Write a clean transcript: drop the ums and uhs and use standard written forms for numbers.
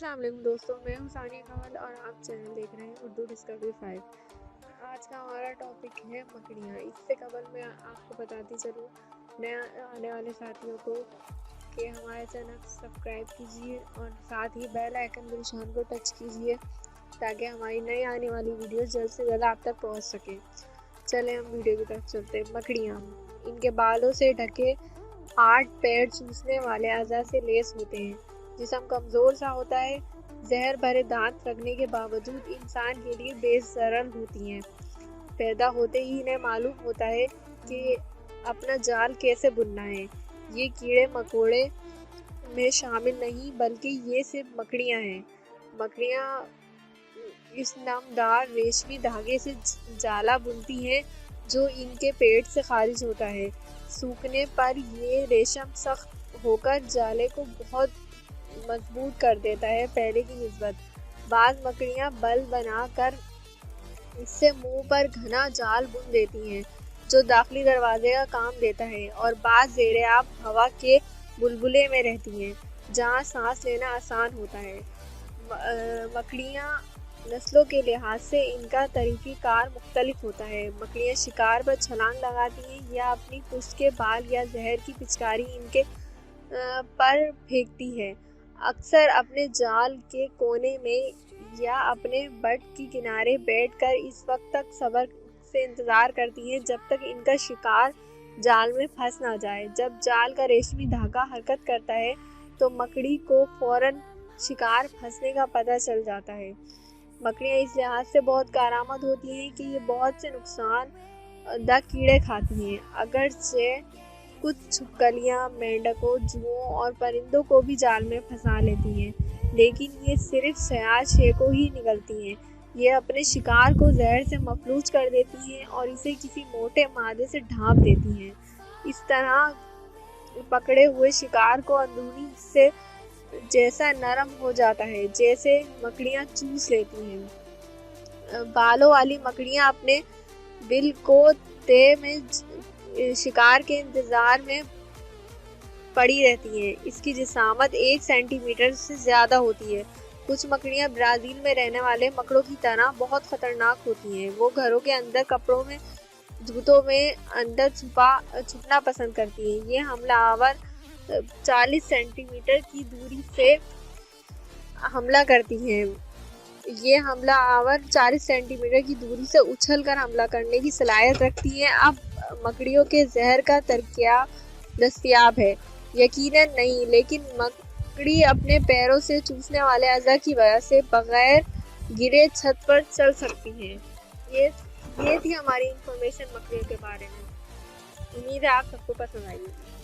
السلام علیکم دوستوں، میں ہوں ثانیہ کمل اور آپ چینل دیکھ رہے ہیں اردو ڈسکوری 5۔ آج کا ہمارا ٹاپک ہے مکڑیاں۔ اس سے قبل میں آپ کو بتاتی چلوں نئے آنے والے ساتھیوں کو کہ ہمارے چینل سبسکرائب کیجیے اور ساتھ ہی بیل آئیکن کے نشان کو ٹچ کیجیے تاکہ ہماری نئی آنے والی ویڈیوز جلد سے جلد آپ تک پہنچ سکے۔ چلیں ہم ویڈیو کی طرف چلتے ہیں۔ مکڑیاں ان کے بالوں سے ڈھکے 8 پیر چوسنے والے اعضاء سے لیس ہوتے ہیں۔ جسم کمزور سا ہوتا ہے، زہر بھرے دانت رکھنے کے باوجود انسان کے لیے بے ضرر ہوتی ہیں۔ پیدا ہوتے ہی انہیں معلوم ہوتا ہے کہ اپنا جال کیسے بننا ہے۔ یہ کیڑے مکوڑے میں شامل نہیں بلکہ یہ صرف مکڑیاں ہیں۔ مکڑیاں اس نمدار ریشمی دھاگے سے جالا بنتی ہیں جو ان کے پیٹ سے خارج ہوتا ہے۔ سوکھنے پر یہ ریشم سخت ہو کر جالے کو بہت مضبوط کر دیتا ہے پہلے کی نسبت۔ بعض مکڑیاں بل بنا کر اس سے منہ پر گھنا جال بن دیتی ہیں جو داخلی دروازے کا کام دیتا ہے، اور بعض زیر آب ہوا کے بلبلے میں رہتی ہیں جہاں سانس لینا آسان ہوتا ہے۔ مکڑیاں نسلوں کے لحاظ سے ان کا طریقہ کار مختلف ہوتا ہے۔ مکڑیاں شکار پر چھلانگ لگاتی ہیں یا اپنی پشت کے بال یا زہر کی پچکاری ان کے پر پھینکتی ہے۔ اکثر اپنے جال کے کونے میں یا اپنے بٹ کے کنارے بیٹھ کر اس وقت تک صبر سے انتظار کرتی ہیں جب تک ان کا شکار جال میں پھنس نہ جائے۔ جب جال کا ریشمی دھاگا حرکت کرتا ہے تو مکڑی کو فوراً شکار پھنسنے کا پتہ چل جاتا ہے۔ مکڑیاں اس لحاظ سے بہت کارآمد ہوتی ہیں کہ یہ بہت سے نقصان دہ کیڑے کھاتی ہیں۔ اگرچہ کچھ چھپکلیاں مینڈکوں، جوؤں اور پرندوں کو بھی جال میں پھنسا لیتی ہیں، لیکن یہ صرف سیاج کو ہی نگلتی ہیں۔ یہ اپنے شکار کو زہر سے مفلوج کر دیتی ہیں اور اسے کسی موٹے مادے سے ڈھانپ دیتی ہیں۔ اس طرح پکڑے ہوئے شکار کو اندرونی حصے جیسا نرم ہو جاتا ہے جسے مکڑیاں چوس لیتی ہیں۔ بالوں والی مکڑیاں اپنے بل کو تہ میں شکار کے انتظار میں پڑی رہتی ہیں۔ اس کی جسامت 1 سینٹی میٹر سے زیادہ ہوتی ہے۔ کچھ مکڑیاں برازیل میں رہنے والے مکڑوں کی طرح بہت خطرناک ہوتی ہیں۔ وہ گھروں کے اندر کپڑوں میں، جوتوں میں اندر چھپنا پسند کرتی ہیں۔ یہ حملہ آور 40 سینٹی میٹر کی دوری سے حملہ کرتی ہیں۔ یہ حملہ آور 40 سینٹی میٹر کی دوری سے اچھل کر حملہ کرنے کی صلاحیت رکھتی ہیں۔ اب مکڑیوں کے زہر کا ترکیب دستیاب ہے؟ یقیناً نہیں، لیکن مکڑی اپنے پیروں سے چوسنے والے اعضاء کی وجہ سے بغیر گرے چھت پر چل سکتی ہیں۔ یہ تھی ہماری انفارمیشن مکڑیوں کے بارے میں۔ امید ہے آپ سب کو پسند آئی ہوگی۔